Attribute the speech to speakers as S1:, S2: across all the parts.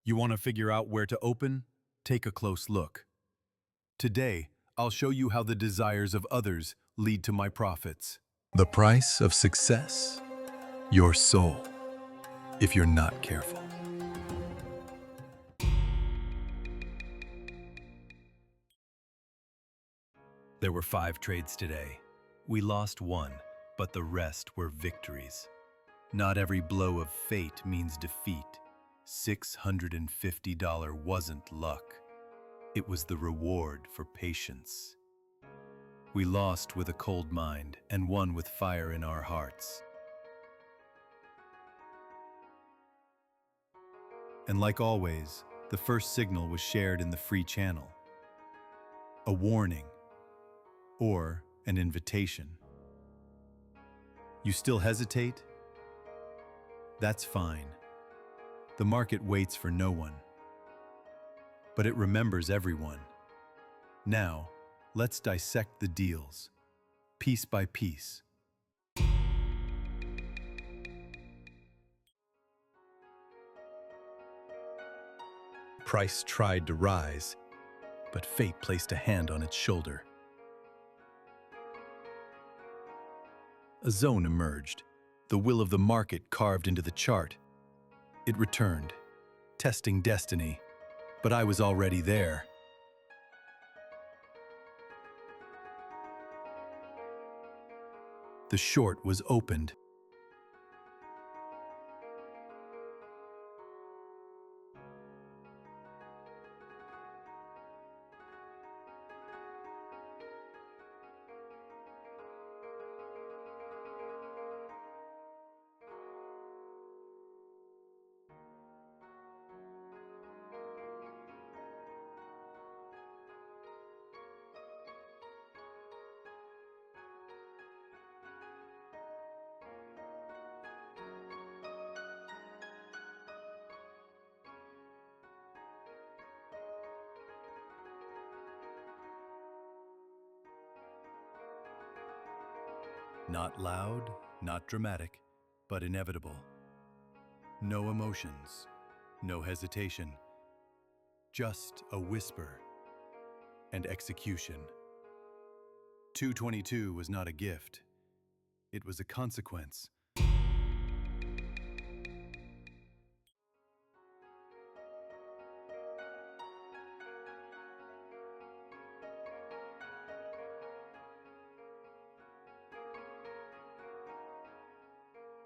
S1: You want to figure out where to open? Take a close look. Today, I'll show you how the desires of others lead to my profits. The price of success? Your soul, if you're not careful. There were 5 trades today. We lost one, but the rest were victories. Not every blow of fate means defeat. $650 wasn't luck. It was the reward for patience. We lost with a cold mind and won with fire in our hearts. And like always, the first signal was shared in the free channel. A warning or an invitation. You still hesitate? That's fine. The market waits for no one, but it remembers everyone. Now, let's dissect the deals, piece by piece. Price tried to rise, but fate placed a hand on its shoulder. A zone emerged, the will of the market carved into the chart. It returned, testing destiny, but I was already there. The short was opened. Not loud, not dramatic, but inevitable. No emotions, no hesitation, just a whisper and execution. 222 was not a gift. It was a consequence.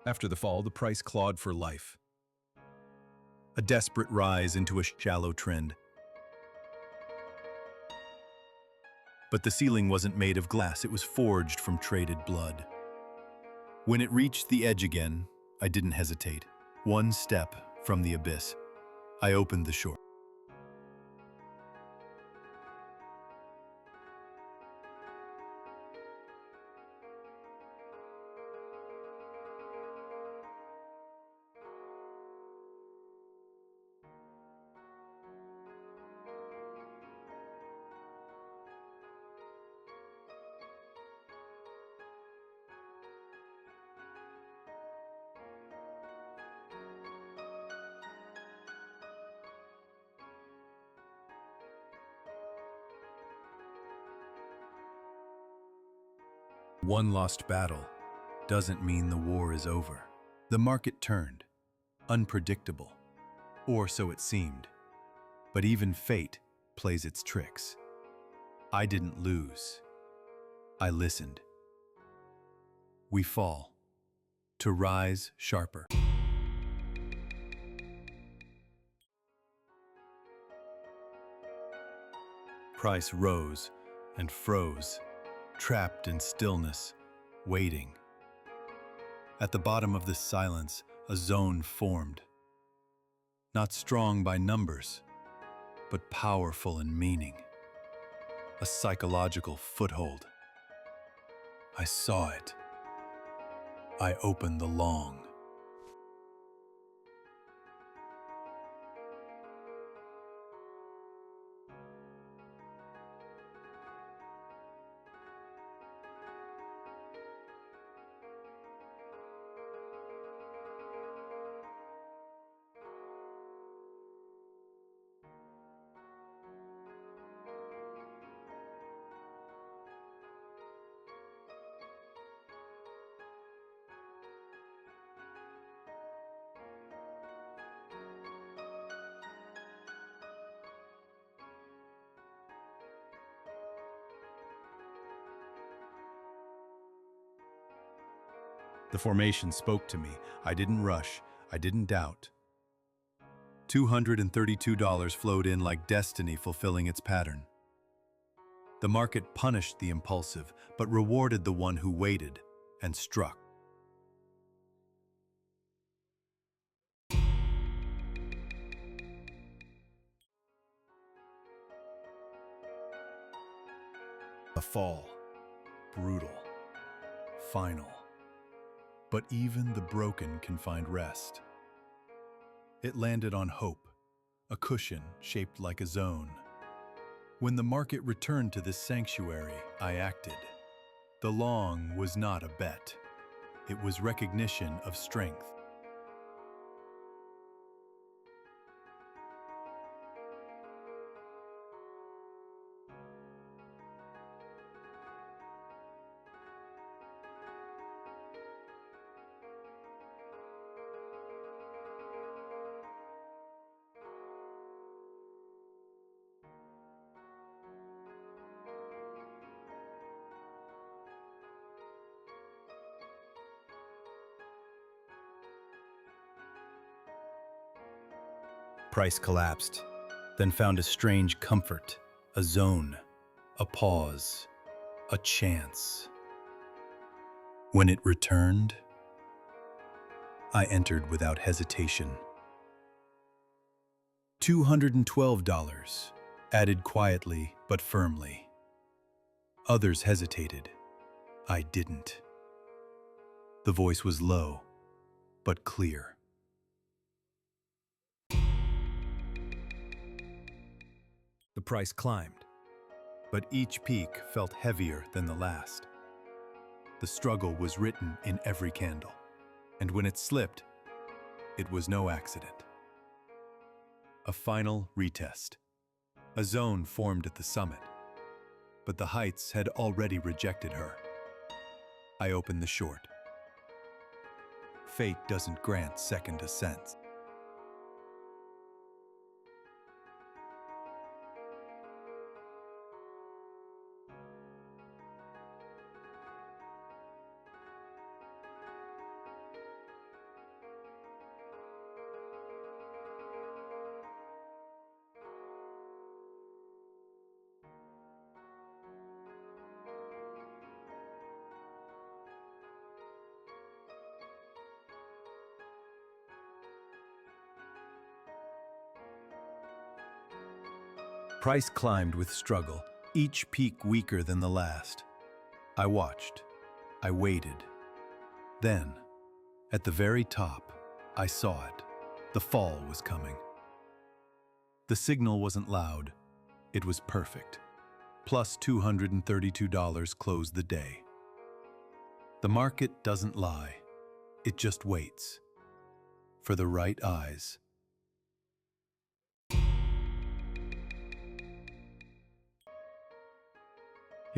S1: After the fall, the price clawed for life. A desperate rise into a shallow trend. But the ceiling wasn't made of glass, it was forged from traded blood. When it reached the edge again, I didn't hesitate. One step from the abyss, I opened the shore. One lost battle doesn't mean the war is over. The market turned, unpredictable, or so it seemed. But even fate plays its tricks. I didn't lose. I listened. We fall, to rise sharper. Price rose and froze, trapped in stillness, waiting. At the bottom of this silence, a zone formed. Not strong by numbers, but powerful in meaning. A psychological foothold. I saw it. I opened the long. The formation spoke to me. I didn't rush. I didn't doubt. $232 flowed in like destiny fulfilling its pattern. The market punished the impulsive, but rewarded the one who waited and struck. A fall, brutal, final. But even the broken can find rest. It landed on hope, a cushion shaped like a zone. When the market returned to this sanctuary, I acted. The long was not a bet. It was recognition of strength. Price collapsed, then found a strange comfort, a zone, a pause, a chance. When it returned, I entered without hesitation. $212, added quietly but firmly. Others hesitated. I didn't. The voice was low, but clear. The price climbed, but each peak felt heavier than the last. The struggle was written in every candle, and when it slipped, it was no accident. A final retest. A zone formed at the summit, but the heights had already rejected her. I opened the short. Fate doesn't grant second ascents. Price climbed with struggle, each peak weaker than the last. I watched. I waited. Then, at the very top, I saw it. The fall was coming. The signal wasn't loud. It was perfect. Plus $232 closed the day. The market doesn't lie. It just waits. For the right eyes.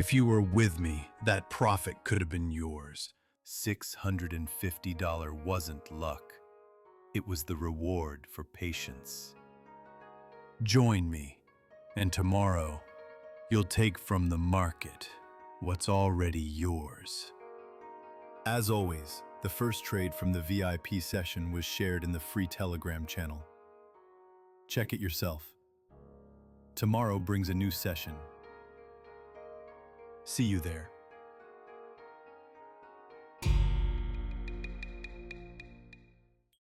S1: If you were with me, that profit could have been yours. $650 wasn't luck. It was the reward for patience. Join me, and tomorrow, you'll take from the market what's already yours. As always, the first trade from the VIP session was shared in the free Telegram channel. Check it yourself. Tomorrow brings a new session. See you there.